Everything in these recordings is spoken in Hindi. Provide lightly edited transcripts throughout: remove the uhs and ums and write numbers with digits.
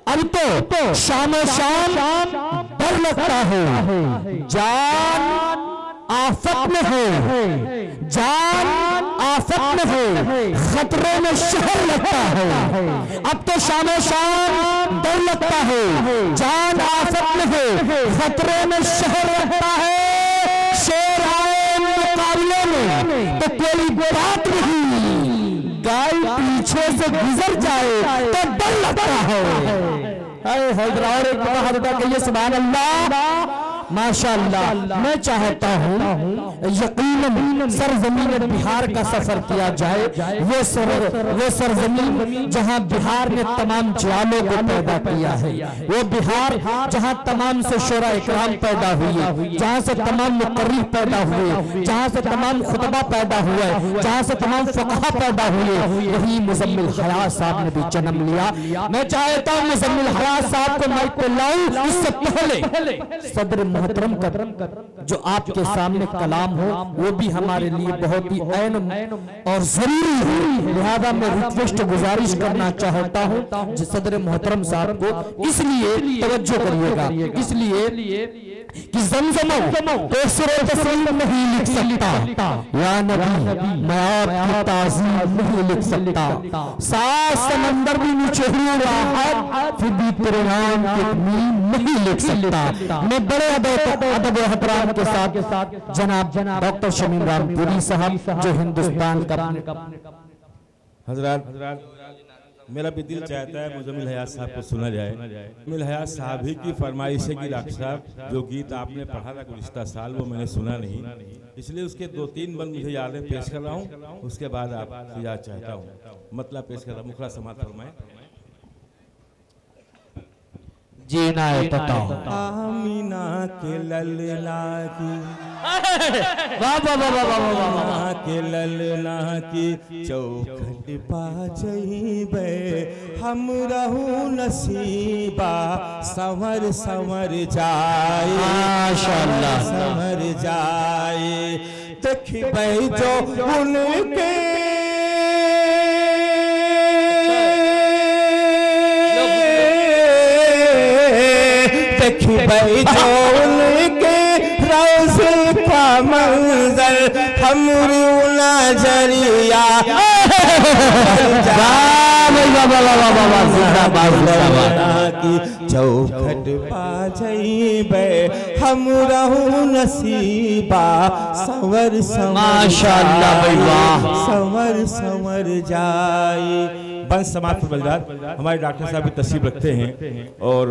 अब तो शाम शाम डर लगता है, जान आफत में है, जान आफत में है, खतरे में शहर लगता है। अब तो शाम शाम डर लगता है, जान आफत में है, खतरे में शहर लगता है। शेर आए मुकाबले में तो कोई बात नहीं, गाय पीछे से गुजर जाए तो डर लगता है। और एक बड़ा कहिए सुभान अल्लाह, माशाअल्लाह। मैं चाहता हूँ यकीनन सरजमीन बिहार का सफर किया जाए, वो सरजमीन जहाँ बिहार ने तमाम ज्वालों को पैदा किया है, वो बिहार जहाँ तमाम से शोरा इकराम पैदा हुए, जहाँ से तमाम मुकर्रिर पैदा हुए, जहाँ से तमाम खुतबा पैदा हुए, जहाँ से तमाम फक़हा पैदा हुए, वही मुज़म्मिल हयात साहब ने भी जन्म लिया। मैं चाहता हूँ मुज़म्मिल हयात साहब को माइक पे लाऊं, इससे पहले सदर मोहतरम का जो आपके सामने कलाम हो वो भी हमारे लिए बहुत ही ऐन और जरूरी है। लिहाजा मैं रिक्वेस्ट गुजारिश करना चाहता हूँ सदर मोहतरम साहब को, इसलिए तवज्जो करिएगा, इसलिए कि ज़मज़म तस्वीर नहीं लिख सकता, या नबी मैं आपकी ताज़ीम नहीं लिख सकता, सात समंदर भी नीचे हुआ फिर भी तेरे नाम की मीम नहीं लिख सकता। मैं बड़े अदब एहतराम के साथ जनाब डॉक्टर शमीम रामपुरी साहब जो हिंदुस्तान का हजरत, मेरा भी दिल चाहता है मुज़म्मिल हयात साहब को सुना जाए। मुज़म्मिल हयात साहब ही की फरमाइश है कि डॉक्टर साहब जो गीत आपने पढ़ा था गुज़िश्ता साल वो मैंने सुना नहीं, इसलिए उसके 2-3 बंद मुझे याद है, पेश कर रहा हूँ, उसके बाद आप याद चाहता हूँ, मतलब पेश कर रहा हूँ, मुखला समात फरमाएं। जीना आमीना के ललना की के ललना की चौखट पा जइबे हम रहू नसीबा संवर संवर जाए, माशाअल्लाह संवर जाए। देखबे जो उनके देखबे जो उनके रोज़े का मंजर हमरी नजरिया की चौखट पा जइबे हम रहू नसीबा संवर माशाअल्लाह संवर संवर जाए। बस समाज पर बलदार हमारे डॉक्टर साहब भी तशरीफ रखते हैं और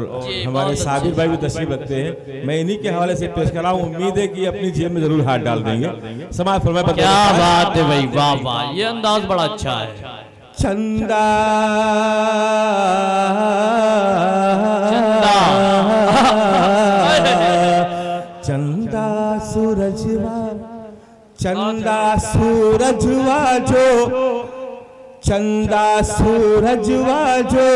हमारे साबिर भाई भी तशरीफ रखते हैं। मैं इन्हीं के हवाले से पेश कर रहा हूँ, उम्मीद है कि अपनी जेब में जरूर हाथ डाल देंगे। समाज पर क्या बात है भाई, वाह वाह, ये अंदाज बड़ा अच्छा है। चंदा चंदा सूरजवा, चंदा सूरजवा जो, चंदा सूरजवा जो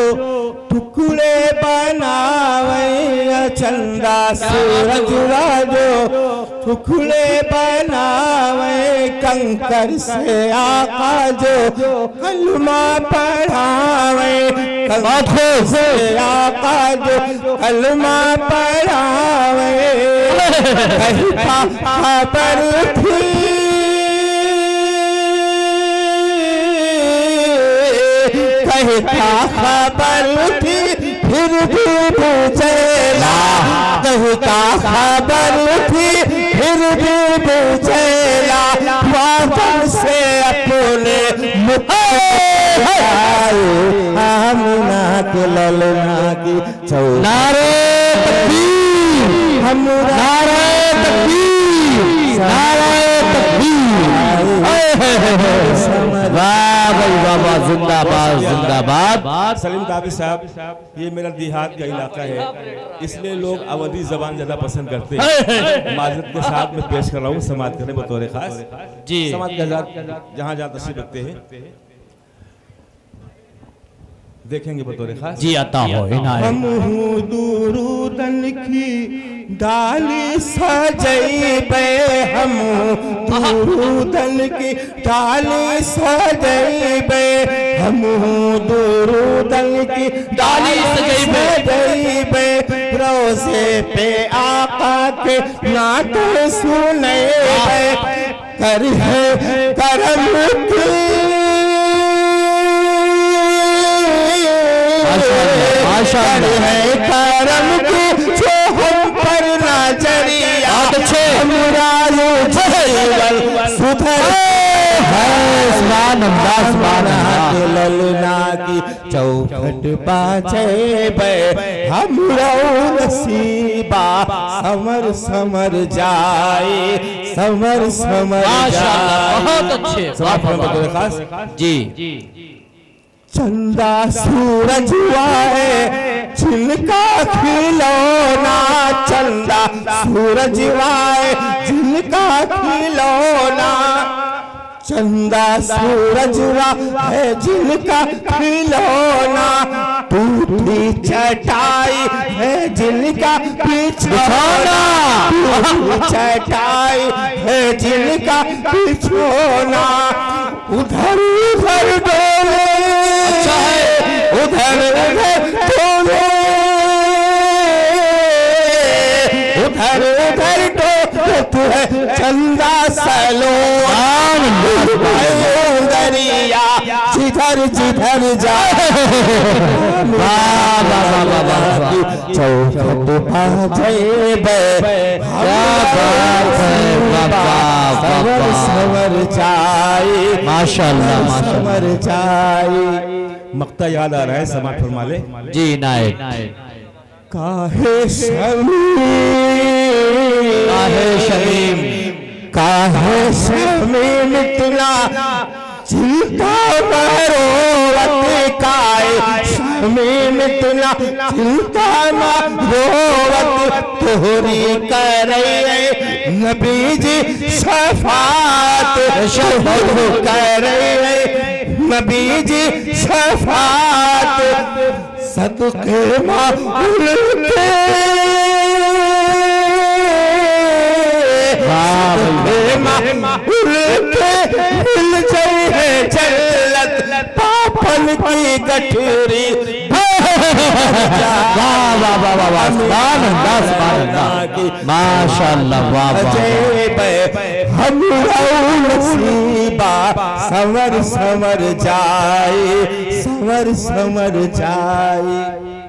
टुकड़े बनावे, चंदा सूरजवा जो टुकड़े बनावे, कंकर से आका जो कलमा पढ़ावे, कंकर से आका जो कलमा पढ़ावे। कहीं खबर थी कहता खबर थी फिर भी पूछेला, कहता खबर थी फिर भी पूछेला, वादन से अपने आमीना के ललना की नारे तकबीर, हम नारे तकबीर, नारे तकबीर। वाह भाई वाह, जिंदाबाद जिंदाबाद। सलीम काबी साहब, ये मेरा देहात का इलाका है, इसलिए लोग अवधी जबान ज्यादा पसंद करते हैं। माजरत के साथ में पेश कर रहा हूँ, समात करें बतौर खास जी, समात के जहाँ जहाँ तशरीफ रखते हैं देखेंगे बतौर खास जी, आता हो इनायत। हम दुरूदन की डाली सजैबे हम दुरूदन की डाली सजैबे हम दुरूदन की डाली सजैबे रोज़े पे आका के नात सुने कर है करम की है करम की जो हम पर नजरिया सुधर ललना की चौखट बाजे बे हम नसीबा समर समर जाए समर समर जाए। बहुत अच्छे जी। चंदा सूरज आए जिनका खिलौना चंदा सूरज आए जिनका खिलौना चंदा सूरज है जिनका खिलौना टूटी चटाई है जिनका बिछौना चटाई है जिनका बिछौना उधर उधर डोले उधर उधर डोले उधर उधर डोले तू है चंदा सलोन दरिया जिधर जिधर जाए चौखट बाजेबे समर समर जाए माशाअल्लाह समर जाए। मक्ता याद आ रहा है समाज फरमा ले जी नायक। काहे शमीम काहे शमीम इतना चिंता रोवत काए शमीम इतना चिंता ना रोवत तोहरी करे नबी जी शफात करे नबी जी शफात सदके माउल के मिल जाए जन्नत पापन की गठरी माशाअल्लाह हम नसीबा समर समर जाए समर समर जाए।